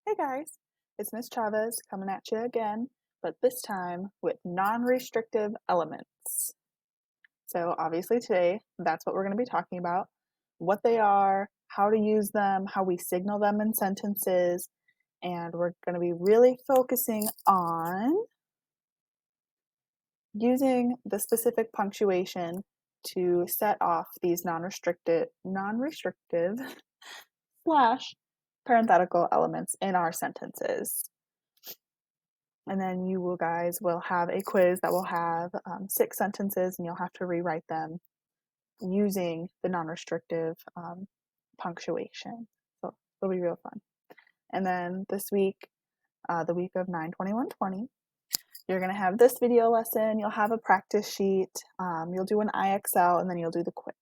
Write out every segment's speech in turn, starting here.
Hey guys, it's Miss Chavez coming at you again, but this time with non-restrictive elements. So obviously today, that's what we're going to be talking about, what they are, how to use them, how we signal them in sentences, and we're going to be really focusing on using the specific punctuation to set off these non-restrictive slash parenthetical elements in our sentences. And then you guys will have a quiz that will have 6 sentences, and you'll have to rewrite them using the non-restrictive punctuation. So it'll be real fun. And then this week, the week of 9/21/20, you're going to have this video lesson. You'll have a practice sheet. You'll do an IXL, and then you'll do the quiz.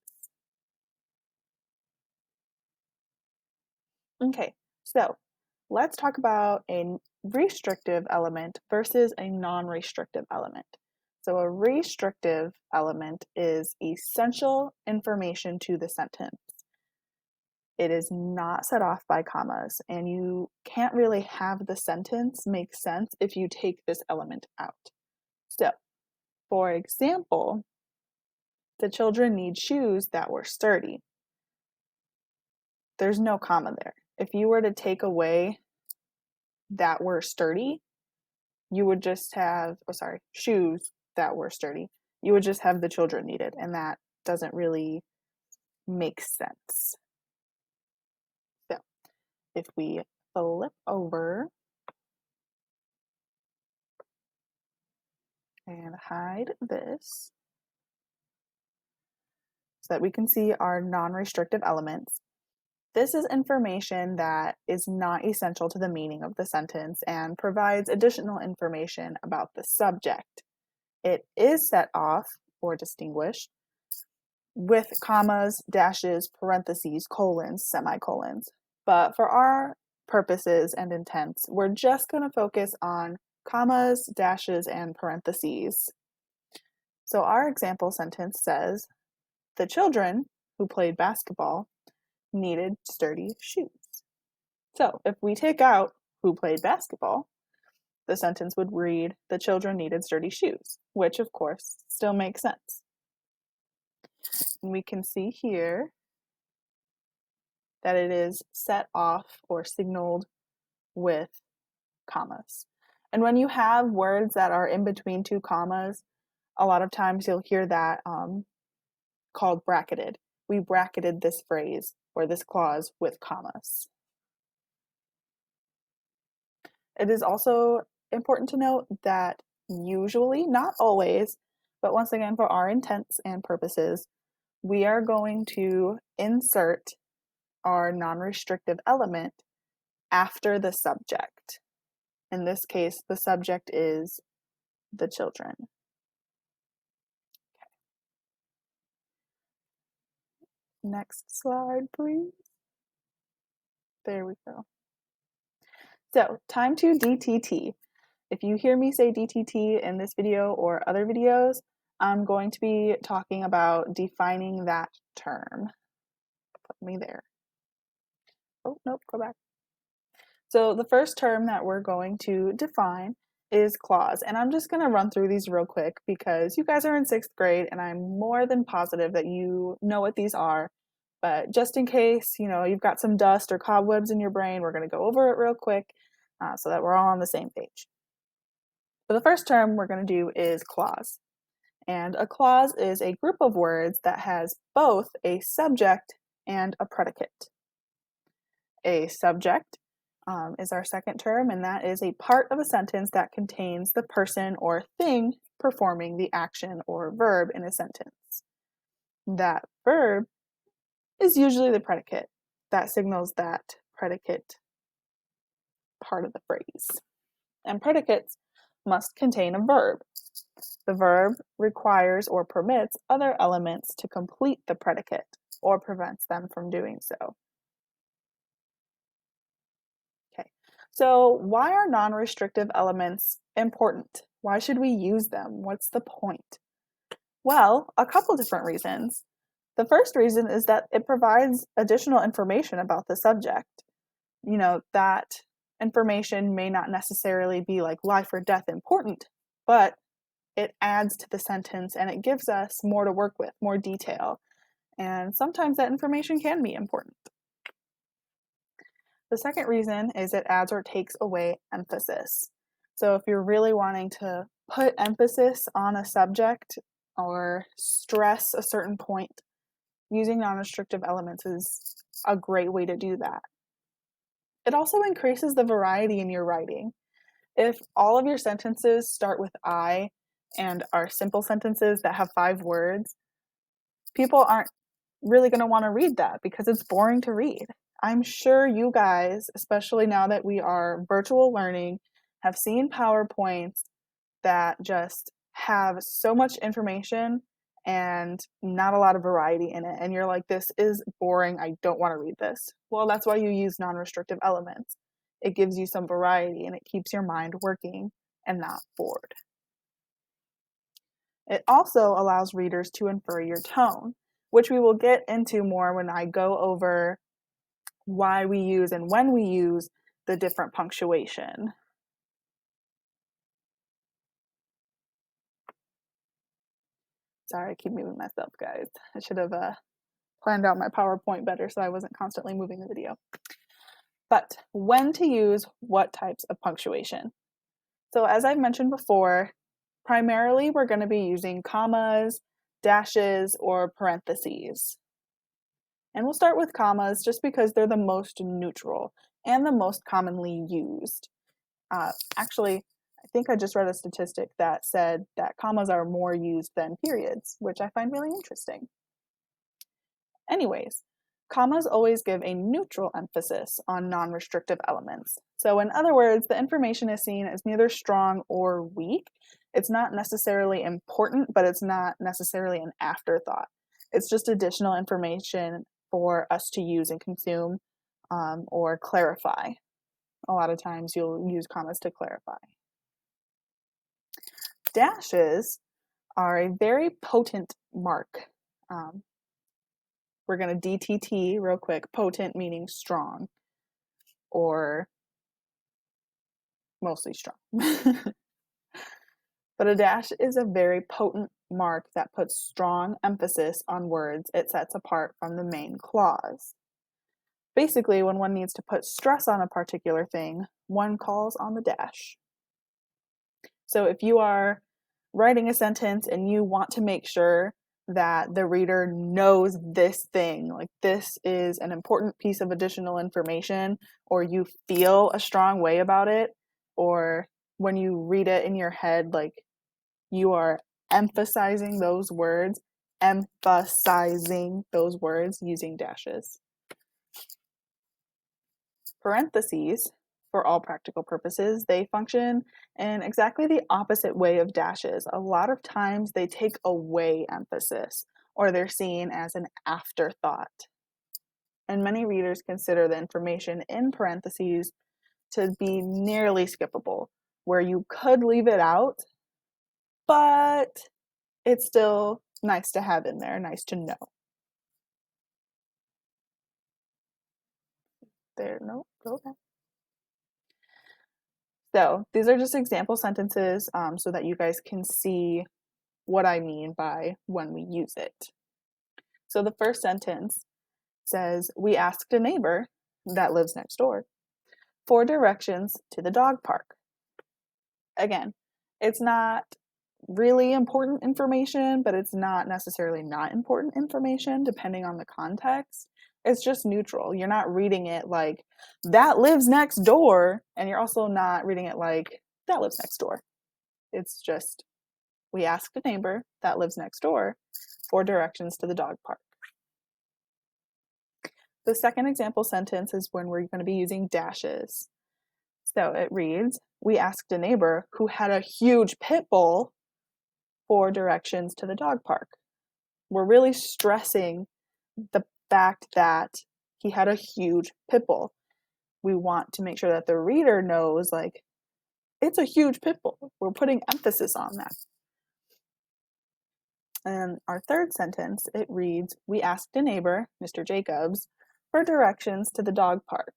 Okay, so let's talk about a restrictive element versus a non-restrictive element. So a restrictive element is essential information to the sentence. It is not set off by commas, and you can't really have the sentence make sense if you take this element out. So, for example, the children need shoes that were sturdy. There's no comma there. If you were to take away that were sturdy, you would just have, shoes that were sturdy. You would just have the children needed, and that doesn't really make sense. So, if we flip over and hide this so that we can see our non-restrictive elements. This is information that is not essential to the meaning of the sentence and provides additional information about the subject. It is set off or distinguished with commas, dashes, parentheses, colons, semicolons. But for our purposes and intents, we're just going to focus on commas, dashes, and parentheses. So our example sentence says, the children who played basketball needed sturdy shoes. So if we take out who played basketball, the sentence would read, the children needed sturdy shoes, which of course still makes sense. And we can see here that it is set off or signaled with commas. And when you have words that are in between 2 commas, a lot of times you'll hear that called bracketed. We bracketed this phrase or this clause with commas. It is also important to note that usually, not always, but once again for our intents and purposes, we are going to insert our non-restrictive element after the subject. In this case, the subject is the children. Okay. Next slide, please. There we go. So, time to DTT. If you hear me say DTT in this video or other videos, I'm going to be talking about defining that term. Put me there. Oh, nope, go back. So the first term that we're going to define is clause. And I'm just going to run through these real quick because you guys are in 6th grade and I'm more than positive that you know what these are. But just in case, you've got some dust or cobwebs in your brain, we're going to go over it real quick so that we're all on the same page. So the first term we're going to do is clause. And a clause is a group of words that has both a subject and a predicate. A subject is our second term, and that is a part of a sentence that contains the person or thing performing the action or verb in a sentence. That verb is usually the predicate that signals that predicate part of the phrase. And predicates must contain a verb. The verb requires or permits other elements to complete the predicate or prevents them from doing so. Okay, so why are non-restrictive elements important? Why should we use them? What's the point? Well, a couple different reasons. The first reason is that it provides additional information about the subject. That information may not necessarily be like life or death important, but it adds to the sentence and it gives us more to work with, more detail. And sometimes that information can be important. The second reason is it adds or takes away emphasis. So if you're really wanting to put emphasis on a subject or stress a certain point, using non-restrictive elements is a great way to do that. It also increases the variety in your writing. If all of your sentences start with I and are simple sentences that have 5 words, people aren't really going to want to read that because it's boring to read. I'm sure you guys, especially now that we are virtual learning, have seen PowerPoints that just have so much information and not a lot of variety in it. And you're like, this is boring. I don't want to read this. Well, that's why you use non-restrictive elements. It gives you some variety and it keeps your mind working and not bored. It also allows readers to infer your tone, which we will get into more when I go over why we use and when we use the different punctuation. Sorry, I keep moving myself, guys. I should have planned out my PowerPoint better so I wasn't constantly moving the video. But when to use what types of punctuation? So as I've mentioned before, primarily we're going to be using commas, dashes, or parentheses. And we'll start with commas just because they're the most neutral and the most commonly used. Actually, I think I just read a statistic that said that commas are more used than periods, which I find really interesting. Anyways, commas always give a neutral emphasis on non-restrictive elements. So in other words, the information is seen as neither strong or weak. It's not necessarily important, but it's not necessarily an afterthought. It's just additional information for us to use and consume or clarify. A lot of times you'll use commas to clarify. Dashes are a very potent mark. We're going to DTT real quick. Potent meaning strong or mostly strong. But a dash is a very potent mark that puts strong emphasis on words it sets apart from the main clause. Basically, when one needs to put stress on a particular thing, one calls on the dash. So if you are writing a sentence and you want to make sure that the reader knows this thing, like this is an important piece of additional information, or you feel a strong way about it, or when you read it in your head, like you are emphasizing those words using dashes. Parentheses, for all practical purposes, they function in exactly the opposite way of dashes. A lot of times they take away emphasis, or they're seen as an afterthought. And many readers consider the information in parentheses to be nearly skippable, where you could leave it out, but it's still nice to have in there, nice to know. There, no, go back. So these are just example sentences so that you guys can see what I mean by when we use it. So the first sentence says, we asked a neighbor that lives next door for directions to the dog park. Again, it's not really important information, but it's not necessarily not important information depending on the context. It's just neutral. You're not reading it like that lives next door, and you're also not reading it like that lives next door. It's just we asked a neighbor that lives next door for directions to the dog park. The second example sentence is when we're going to be using dashes. So it reads, we asked a neighbor who had a huge pit bull for directions to the dog park. We're really stressing the fact that he had a huge pit bull. We want to make sure that the reader knows, like, it's a huge pit bull. We're putting emphasis on that. And our third sentence, it reads, we asked a neighbor, Mr. Jacobs, for directions to the dog park.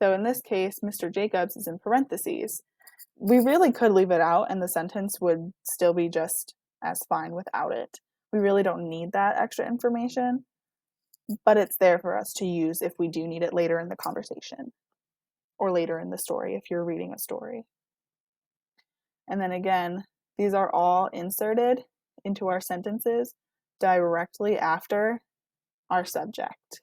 So in this case, Mr. Jacobs is in parentheses. We really could leave it out and the sentence would still be just as fine without it. We really don't need that extra information, but it's there for us to use if we do need it later in the conversation or later in the story if you're reading a story. And then again, these are all inserted into our sentences directly after our subject.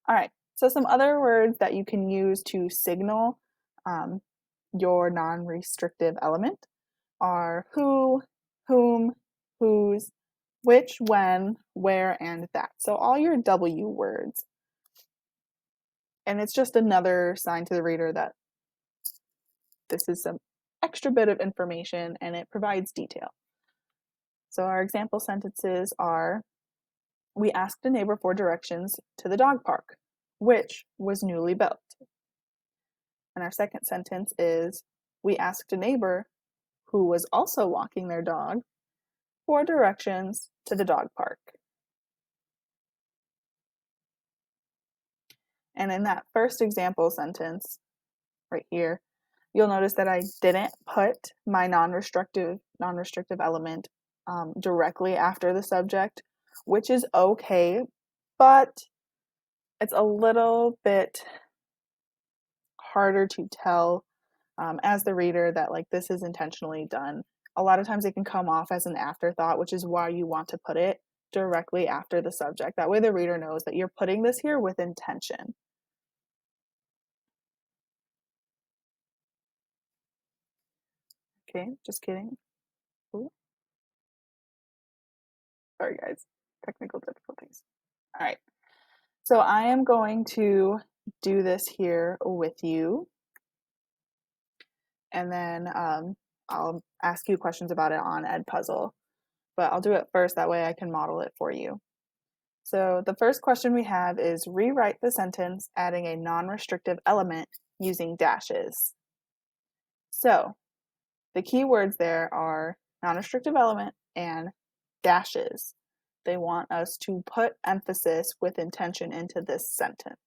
All right, so some other words that you can use to signal your non-restrictive element are who, whom, whose, which, when, where, and that. So all your W words. And it's just another sign to the reader that this is some extra bit of information and it provides detail. So our example sentences are, we asked a neighbor for directions to the dog park, which was newly built. And our second sentence is, we asked a neighbor who was also walking their dog for directions to the dog park. And in that first example sentence right here, you'll notice that I didn't put my non-restrictive element directly after the subject, which is okay, but it's a little bit harder to tell as the reader that like this is intentionally done. A lot of times it can come off as an afterthought, which is why you want to put it directly after the subject. That way the reader knows that you're putting this here with intention. Okay, just kidding. Ooh. Sorry guys, technical difficulties. All right, so I am going to do this here with you, and then I'll ask you questions about it on Edpuzzle, but I'll do it first, that way I can model it for you. So the first question we have is rewrite the sentence adding a non-restrictive element using dashes. So the key words there are non-restrictive element and dashes. They want us to put emphasis with intention into this sentence.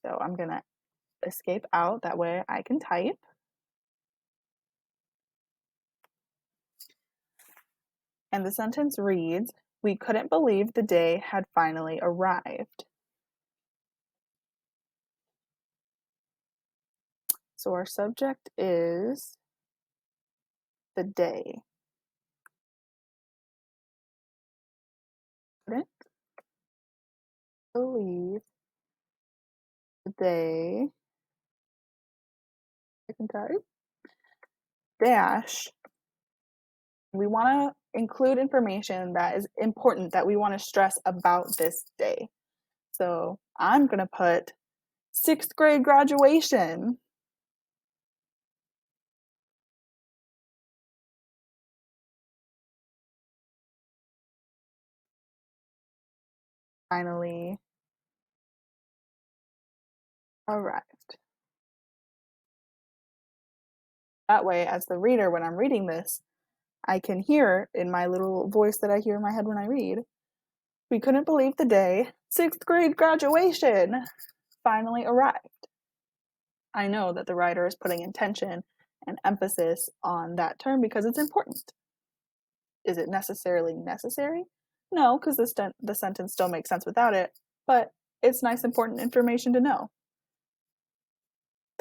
So I'm going to escape out, that way I can type. And the sentence reads, we couldn't believe the day had finally arrived. So our subject is the day. Couldn't believe the day, I can type, dash. We want to include information that is important that we want to stress about this day. So I'm going to put 6th grade graduation. Finally arrived. That way, as the reader, when I'm reading this, I can hear in my little voice that I hear in my head when I read, we couldn't believe the day 6th grade graduation finally arrived. I know that the writer is putting intention and emphasis on that term because it's important. Is it necessarily necessary? No, because the sentence still makes sense without it, but it's nice, important information to know.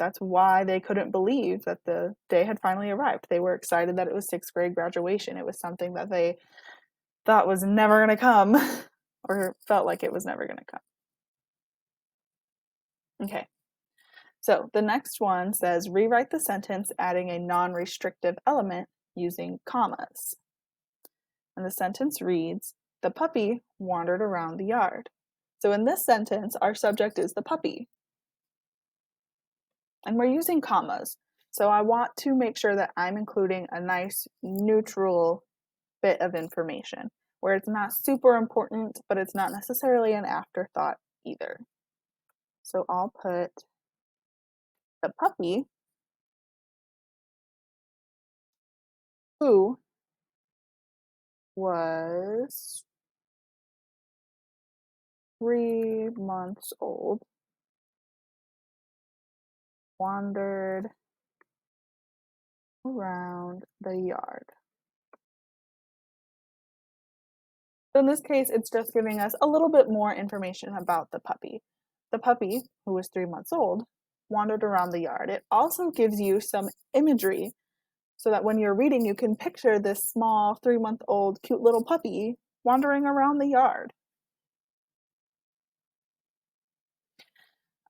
That's why they couldn't believe that the day had finally arrived. They were excited that it was 6th grade graduation. It was something that they thought was never going to come or felt like it was never going to come. Okay, so the next one says rewrite the sentence adding a non-restrictive element using commas. And the sentence reads, the puppy wandered around the yard. So in this sentence, our subject is the puppy. And we're using commas. So I want to make sure that I'm including a nice neutral bit of information where it's not super important, but it's not necessarily an afterthought either. So I'll put the puppy who was 3 months old, wandered around the yard. So in this case, it's just giving us a little bit more information about the puppy. The puppy, who was 3 months old, wandered around the yard. It also gives you some imagery so that when you're reading, you can picture this small 3-month-old cute little puppy wandering around the yard.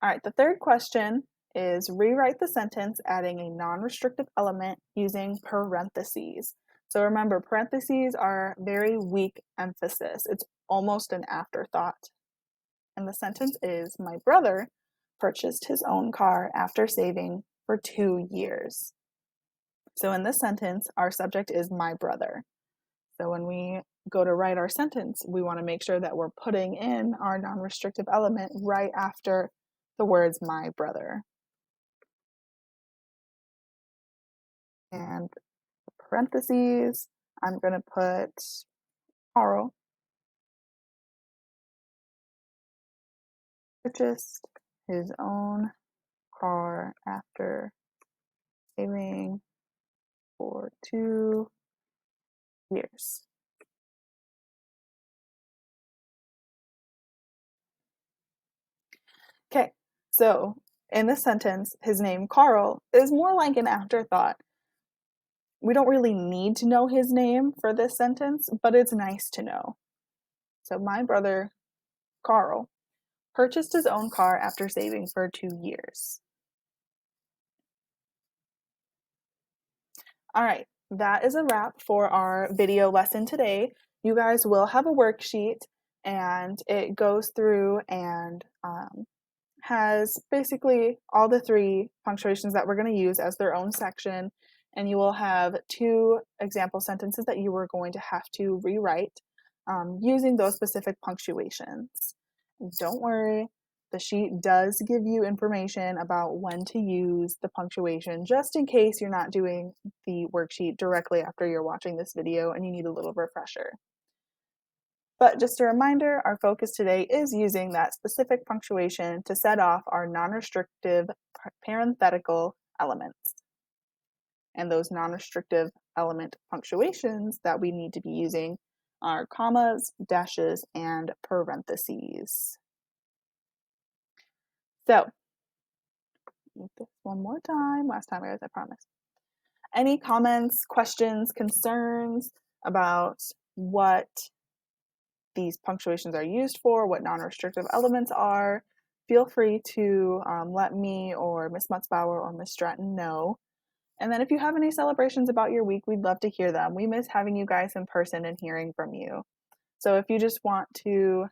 All right, the third question is rewrite the sentence adding a non-restrictive element using parentheses. So remember, parentheses are very weak emphasis. It's almost an afterthought. And the sentence is, my brother purchased his own car after saving for 2 years. So in this sentence, our subject is my brother. So when we go to write our sentence, we want to make sure that we're putting in our non-restrictive element right after the words my brother. And parentheses, I'm going to put Carl purchased his own car after saving for 2 years. Okay, so in this sentence, his name Carl is more like an afterthought. We don't really need to know his name for this sentence, but it's nice to know. So my brother Carl purchased his own car after saving for 2 years. All right, that is a wrap for our video lesson today. You guys will have a worksheet and it goes through and has basically all the 3 punctuations that we're going to use as their own section. And you will have 2 example sentences that you are going to have to rewrite using those specific punctuations. Don't worry, the sheet does give you information about when to use the punctuation, just in case you're not doing the worksheet directly after you're watching this video and you need a little refresher. But just a reminder, our focus today is using that specific punctuation to set off our non-restrictive parenthetical elements. And those non-restrictive element punctuations that we need to be using are commas, dashes, and parentheses. So, this one more time. Last time, guys, I promise. Any comments, questions, concerns about what these punctuations are used for, what non-restrictive elements are, feel free to let me or Miss Mutzbauer or Miss Stratton know. And then if you have any celebrations about your week, we'd love to hear them. We miss having you guys in person and hearing from you. So if you just want to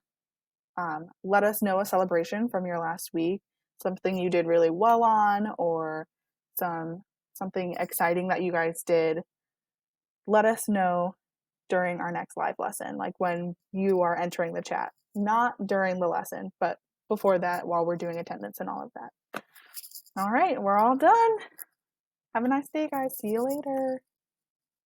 let us know a celebration from your last week, something you did really well on, or something exciting that you guys did, let us know during our next live lesson, like when you are entering the chat. Not during the lesson, but before that, while we're doing attendance and all of that. All right, we're all done. Have a nice day, guys. See you later.